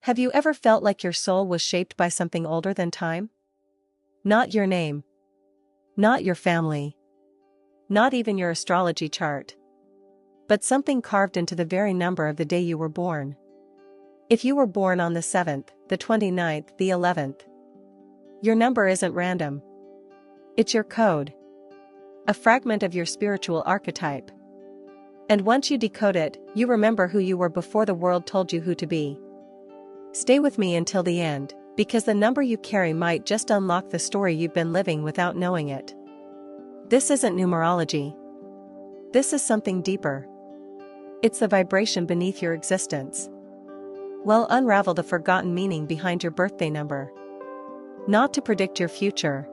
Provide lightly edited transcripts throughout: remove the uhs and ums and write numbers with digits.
Have you ever felt like your soul was shaped by something older than time? Not your name. Not your family. Not even your astrology chart. But something carved into the very number of the day you were born. If you were born on the 7th, the 29th, the 11th, your number isn't random. It's your code. A fragment of your spiritual archetype. And once you decode it, you remember who you were before the world told you who to be. Stay with me until the end, because the number you carry might just unlock the story you've been living without knowing it. This isn't numerology. This is something deeper. It's the vibration beneath your existence. We'll unravel the forgotten meaning behind your birthday number. Not to predict your future,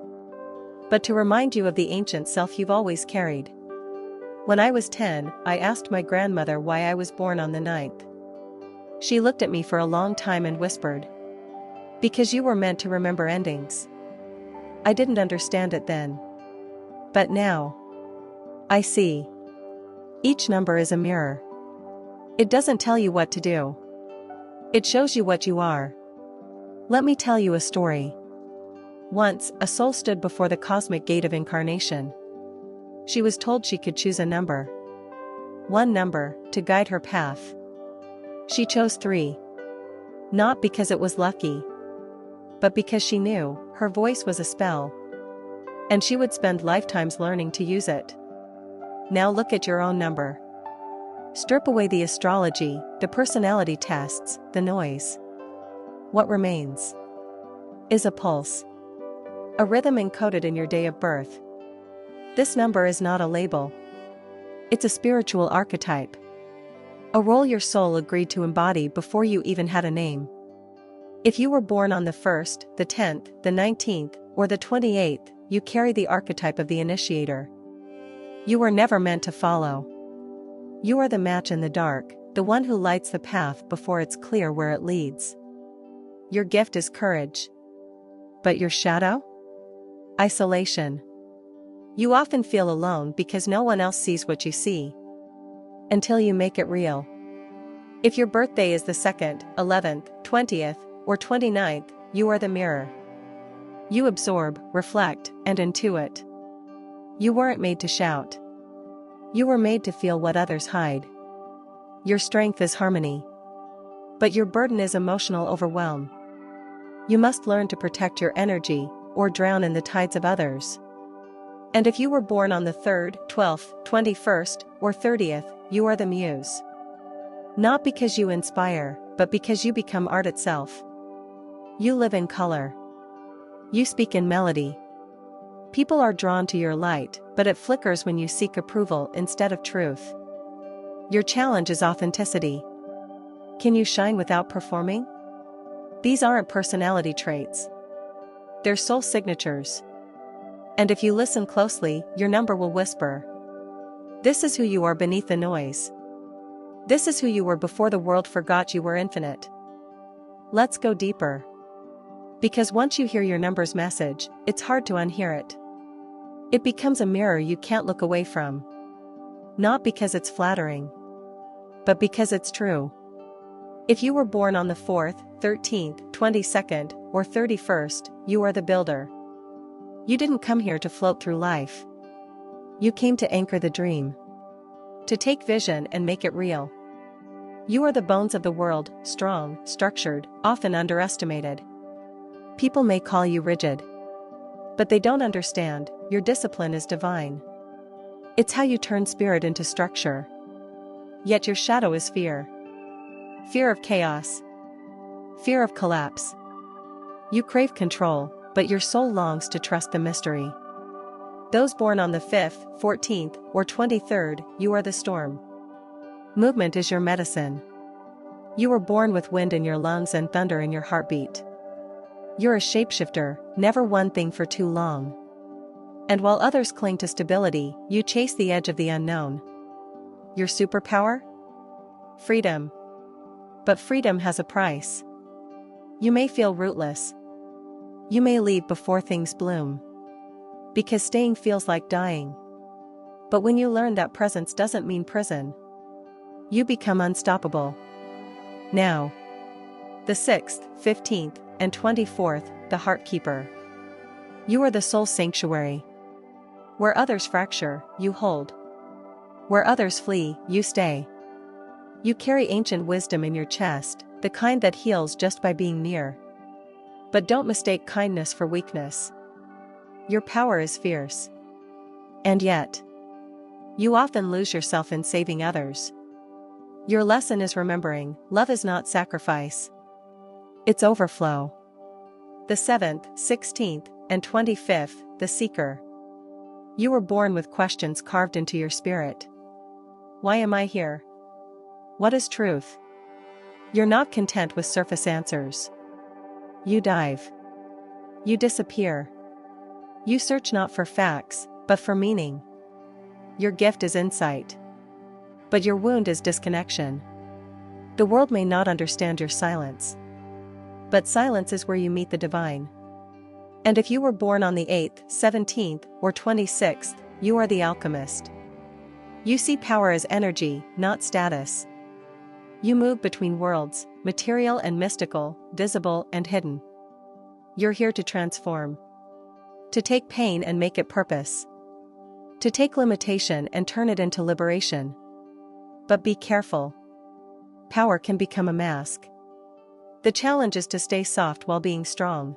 but to remind you of the ancient self you've always carried. When I was 10, I asked my grandmother why I was born on the 9th. She looked at me for a long time and whispered, "Because you were meant to remember endings." I didn't understand it then. But now, I see. Each number is a mirror. It doesn't tell you what to do. It shows you what you are. Let me tell you a story. Once, a soul stood before the cosmic gate of incarnation. She was told she could choose a number. One number, to guide her path. She chose 3. Not because it was lucky, but because she knew her voice was a spell, and she would spend lifetimes learning to use it. Now look at your own number. Strip away the astrology, the personality tests, the noise. What remains is a pulse. A rhythm encoded in your day of birth. This number is not a label. It's a spiritual archetype. A role your soul agreed to embody before you even had a name. If you were born on the 1st, the 10th, the 19th, or the 28th, you carry the archetype of the initiator. You were never meant to follow. You are the match in the dark, the one who lights the path before it's clear where it leads. Your gift is courage. But your shadow? Isolation. You often feel alone because no one else sees what you see. Until you make it real. If your birthday is the 2nd, 11th, 20th, or 29th, you are the mirror. You absorb, reflect, and intuit. You weren't made to shout. You were made to feel what others hide. Your strength is harmony. But your burden is emotional overwhelm. You must learn to protect your energy, or drown in the tides of others. And if you were born on the 3rd, 12th, 21st, or 30th, you are the muse. Not because you inspire, but because you become art itself. You live in color. You speak in melody. People are drawn to your light, but it flickers when you seek approval instead of truth. Your challenge is authenticity. Can you shine without performing? These aren't personality traits. They're soul signatures. And if you listen closely, your number will whisper. This is who you are beneath the noise. This is who you were before the world forgot you were infinite. Let's go deeper. Because once you hear your number's message, it's hard to unhear it. It becomes a mirror you can't look away from. Not because it's flattering, but because it's true. If you were born on the 4th, 13th, 22nd, or 31st, you are the builder. You didn't come here to float through life. You came to anchor the dream. To take vision and make it real. You are the bones of the world, strong, structured, often underestimated. People may call you rigid. But they don't understand, your discipline is divine. It's how you turn spirit into structure. Yet your shadow is fear. Fear of chaos. Fear of collapse. You crave control, but your soul longs to trust the mystery. Those born on the 5th, 14th, or 23rd, you are the storm. Movement is your medicine. You were born with wind in your lungs and thunder in your heartbeat. You're a shapeshifter, never one thing for too long. And while others cling to stability, you chase the edge of the unknown. Your superpower? Freedom. But freedom has a price. You may feel rootless. You may leave before things bloom. Because staying feels like dying. But when you learn that presence doesn't mean prison, you become unstoppable. Now, The 6th, 15th, and 24th, the heart keeper. You are the soul's sanctuary. Where others fracture, you hold. Where others flee, you stay. You carry ancient wisdom in your chest, the kind that heals just by being near. But don't mistake kindness for weakness. Your power is fierce. And yet, you often lose yourself in saving others. Your lesson is remembering, love is not sacrifice. It's overflow. The 7th, 16th, and 25th, the seeker. You were born with questions carved into your spirit. Why am I here? What is truth? You're not content with surface answers. You dive. You disappear. You search not for facts, but for meaning. Your gift is insight. But your wound is disconnection. The world may not understand your silence. But silence is where you meet the divine. And if you were born on the 8th, 17th, or 26th, you are the alchemist. You see power as energy, not status. You move between worlds, material and mystical, visible and hidden. You're here to transform. To take pain and make it purpose. To take limitation and turn it into liberation. But be careful. Power can become a mask. The challenge is to stay soft while being strong.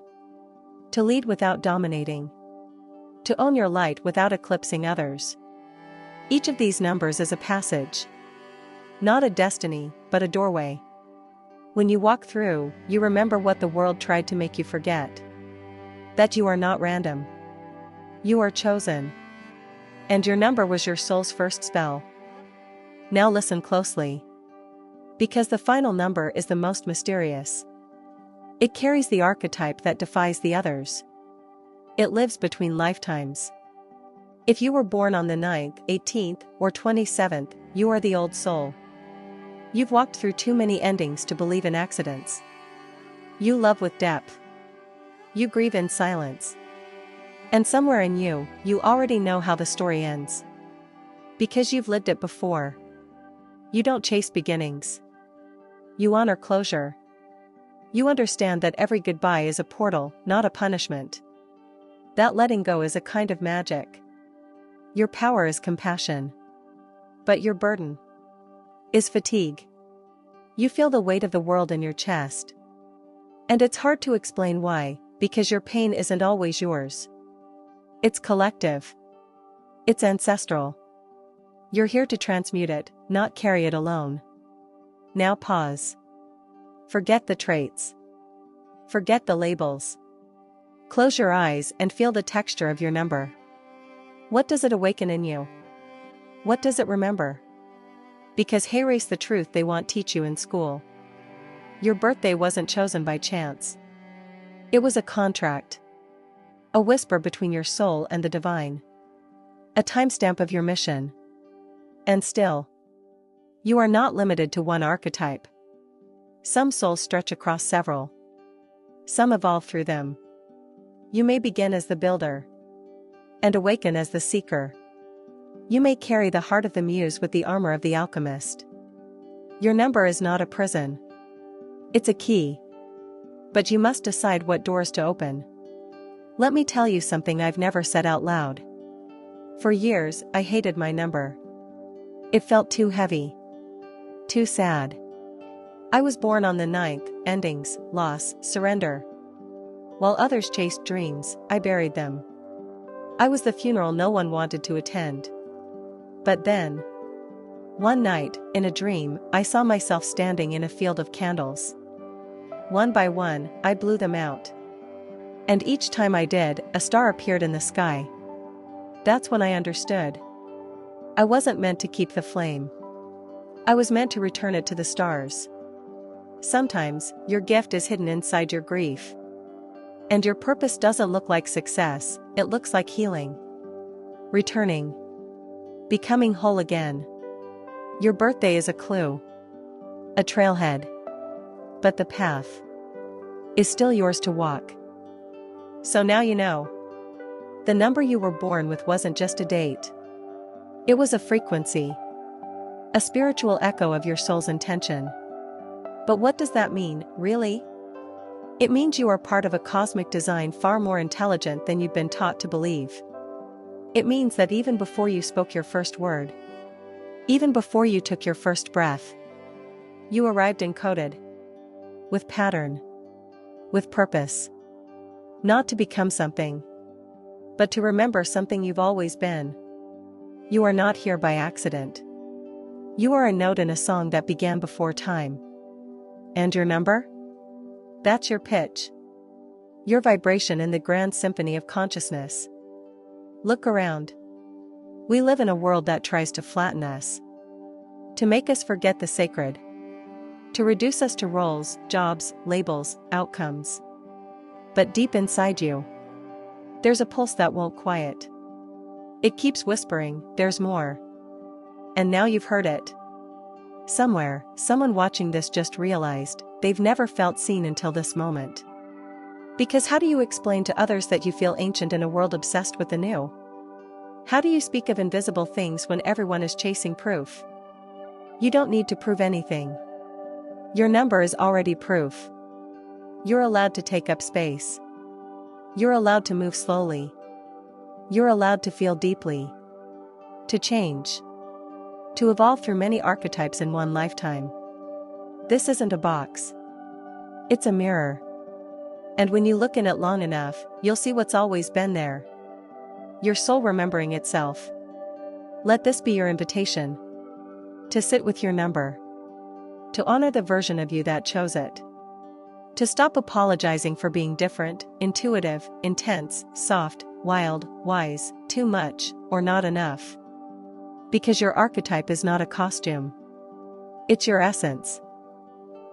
To lead without dominating. To own your light without eclipsing others. Each of these numbers is a passage. Not a destiny, but a doorway. When you walk through, you remember what the world tried to make you forget. That you are not random. You are chosen. And your number was your soul's first spell. Now listen closely. Because the final number is the most mysterious. It carries the archetype that defies the others. It lives between lifetimes. If you were born on the 9th, 18th, or 27th, you are the old soul. You've walked through too many endings to believe in accidents. You love with depth. You grieve in silence. And somewhere in you, you already know how the story ends. Because you've lived it before. You don't chase beginnings. You honor closure. You understand that every goodbye is a portal, not a punishment. That letting go is a kind of magic. Your power is compassion. But your burden is fatigue. You feel the weight of the world in your chest. And it's hard to explain why, because your pain isn't always yours. It's collective. It's ancestral. You're here to transmute it, not carry it alone. Now pause. Forget the traits. Forget the labels. Close your eyes and feel the texture of your number. What does it awaken in you? What does it remember? Because erase the truth they won't teach you in school. Your birthday wasn't chosen by chance. It was a contract. A whisper between your soul and the divine. A timestamp of your mission. And still, you are not limited to one archetype. Some souls stretch across several. Some evolve through them. You may begin as the builder. And awaken as the seeker. You may carry the heart of the muse with the armor of the alchemist. Your number is not a prison. It's a key. But you must decide what doors to open. Let me tell you something I've never said out loud. For years, I hated my number. It felt too heavy. Too sad. I was born on the 9th, endings, loss, surrender. While others chased dreams, I buried them. I was the funeral no one wanted to attend. But then, one night, in a dream, I saw myself standing in a field of candles. One by one, I blew them out. And each time I did, a star appeared in the sky. That's when I understood. I wasn't meant to keep the flame. I was meant to return it to the stars. Sometimes, your gift is hidden inside your grief. And your purpose doesn't look like success, it looks like healing. Returning. Becoming whole again. Your birthday is a clue. A trailhead. But the path is still yours to walk. So now you know. The number you were born with wasn't just a date. It was a frequency. A spiritual echo of your soul's intention. But what does that mean, really? It means you are part of a cosmic design far more intelligent than you've been taught to believe. It means that even before you spoke your first word, even before you took your first breath, you arrived encoded. With pattern. With purpose. Not to become something, but to remember something you've always been. You are not here by accident. You are a note in a song that began before time. And your number? That's your pitch. Your vibration in the grand symphony of consciousness. Look around. We live in a world that tries to flatten us, to make us forget the sacred, to reduce us to roles, jobs, labels, outcomes. But deep inside you, there's a pulse that won't quiet. It keeps whispering, there's more. And now you've heard it. Somewhere, someone watching this just realized they've never felt seen until this moment. Because how do you explain to others that you feel ancient in a world obsessed with the new? How do you speak of invisible things when everyone is chasing proof? You don't need to prove anything. Your number is already proof. You're allowed to take up space. You're allowed to move slowly. You're allowed to feel deeply. To change. To evolve through many archetypes in one lifetime. This isn't a box. It's a mirror. And when you look in it long enough, you'll see what's always been there. Your soul remembering itself. Let this be your invitation. To sit with your number. To honor the version of you that chose it. To stop apologizing for being different, intuitive, intense, soft, wild, wise, too much, or not enough. Because your archetype is not a costume. It's your essence.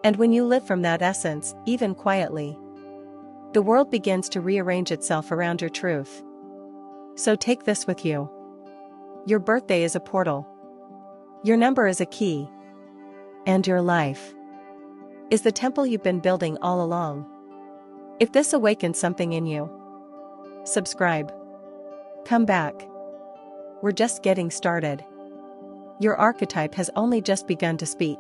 And when you live from that essence, even quietly, the world begins to rearrange itself around your truth. So take this with you. Your birthday is a portal. Your number is a key. And your life is the temple you've been building all along. If this awakens something in you, subscribe. Come back. We're just getting started. Your archetype has only just begun to speak.